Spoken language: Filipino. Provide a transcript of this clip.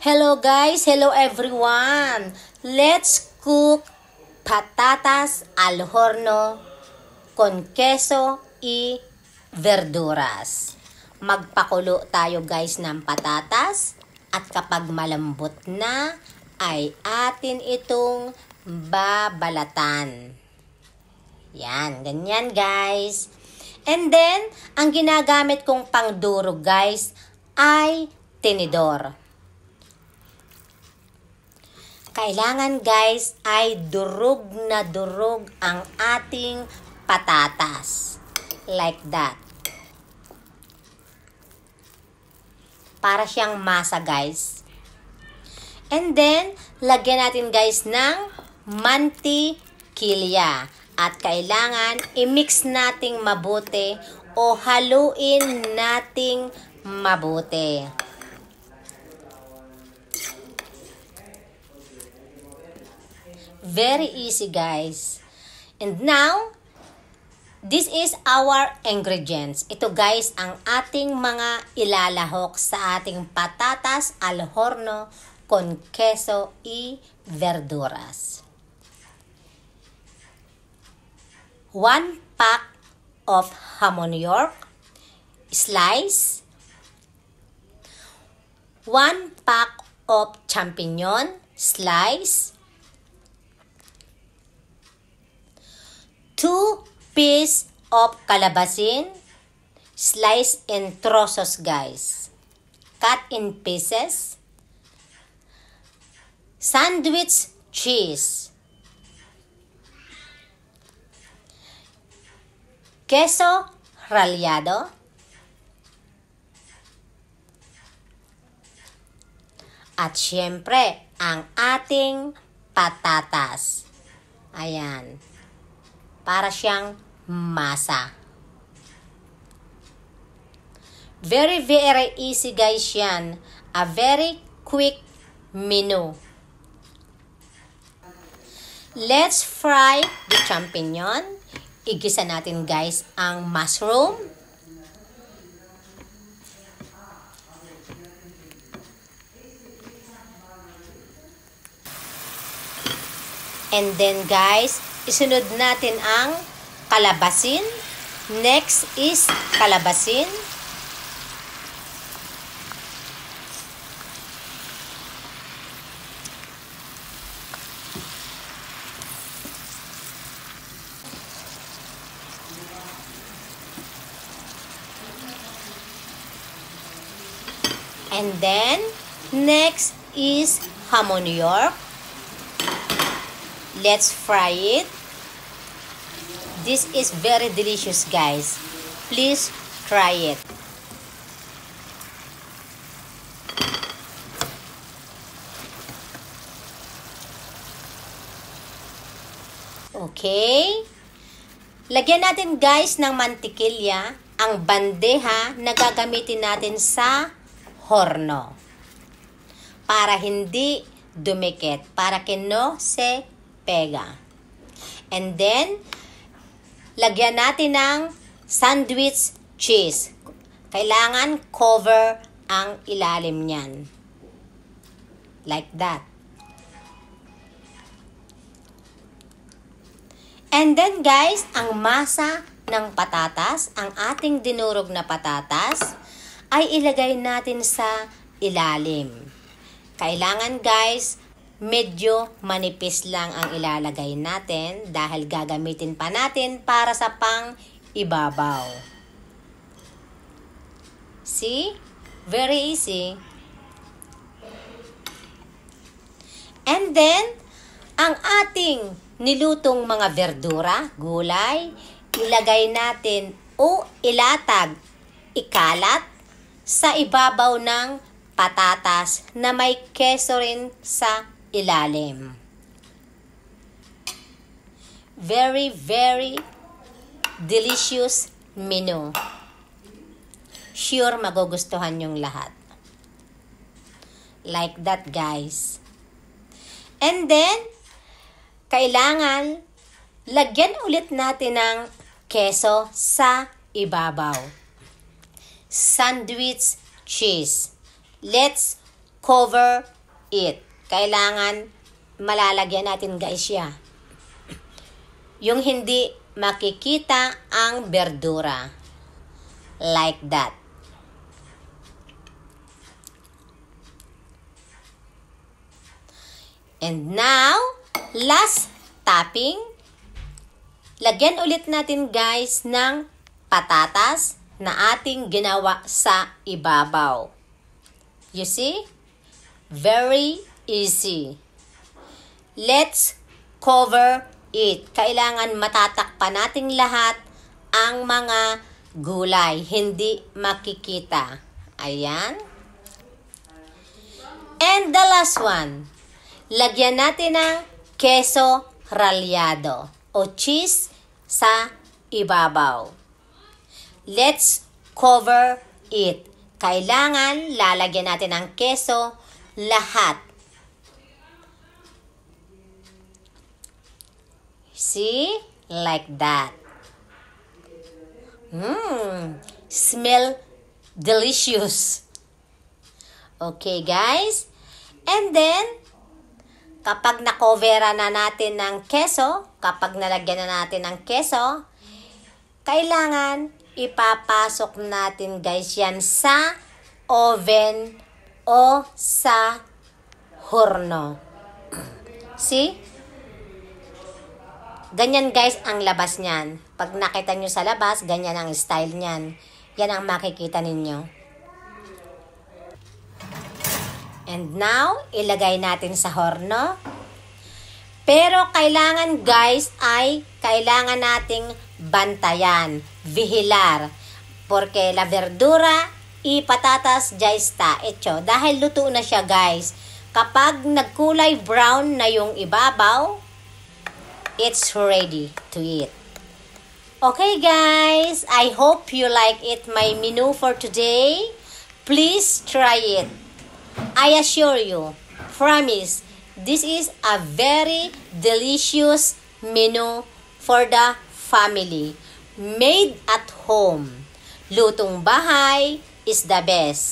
Hello guys, hello everyone. Let's cook patatas al horno con queso y verduras. Magpakulo tayo guys ng patatas at kapag malambot na ay atin itong babalatan. Yan, ganyan guys. And then, ang ginagamit kong pangdurog guys ay tinidor. Kailangan guys ay durog na durog ang ating patatas. Like that. Para siyang masa guys. And then, lagyan natin guys ng mantikilya. At kailangan i-mix nating mabuti o haluin nating mabuti. Very easy guys. And now, this is our ingredients. Ito guys ang ating mga ilalahok sa ating patatas al horno con queso y verduras. 1 pack of hamon York, slice. 1 pack of champignon, slice. 2 pieces of calabasin, slice in trozos guys. Cut in pieces. Sandwich cheese. Queso rallado. At syempre, ang ating patatas. Ayan. Para siyang masa. Very, very easy guys yan. A very quick menu. Let's fry the champignon. Igisa natin guys ang mushroom. And then guys, isunod natin ang kalabasin. Next is kalabasin. And then, next is hamon York. Let's fry it. This is very delicious guys. Please try it. Okay. Lagyan natin guys ng mantikilya ang bandeha na gagamitin natin sa horno. Para hindi dumikit. Para que no se pega. And then, lagyan natin ng sandwich cheese. Kailangan cover ang ilalim niyan. Like that. And then guys, ang masa ng patatas, ang ating dinurog na patatas, ay ilagay natin sa ilalim. Kailangan guys, medyo manipis lang ang ilalagay natin dahil gagamitin pa natin para sa pang ibabaw. See? Very easy. And then, ang ating nilutong mga verdura, gulay, ilagay natin o ilatag, ikalat, sa ibabaw ng patatas na may keso rin sa ilalim. Very, very delicious menu. Sure magugustuhan yung lahat. Like that guys. And then, kailangan lagyan ulit natin ng keso sa ibabaw. Sandwich cheese. Let's cover it. Kailangan malalagyan natin guys siya. Yung hindi makikita ang berdura. Like that. And now, last topping. Lagyan ulit natin guys ng patatas na ating ginawa sa ibabaw. You see? Very easy. Let's cover it. Kailangan matatakpan natin lahat ang mga gulay. Hindi makikita. Ayan. And the last one. Lagyan natin ng queso rallado o cheese sa ibabaw. Let's cover it. Kailangan lalagyan natin ng queso lahat. See? Like that. Smell delicious. Okay, guys. And then, kapag na-covera na natin ng queso, kapag nalagyan na natin ng queso, kailangan ipapasok natin guys yan sa oven o sa horno. See? Ganyan guys ang labas niyan. Pag nakita nyo sa labas, ganyan ang style niyan. Yan ang makikita ninyo. And now, ilagay natin sa horno. Pero kailangan guys ay kailangan nating bantayan, vigilar. Porque la verdura y patatas ya está hecho. Dahil luto na siya guys. Kapag nagkulay brown na yung ibabaw, it's ready to eat. Okay guys, I hope you like it my menu for today. Please try it. I assure you, promise, this is a very delicious menu for the family. Made at home. Lutong bahay is the best.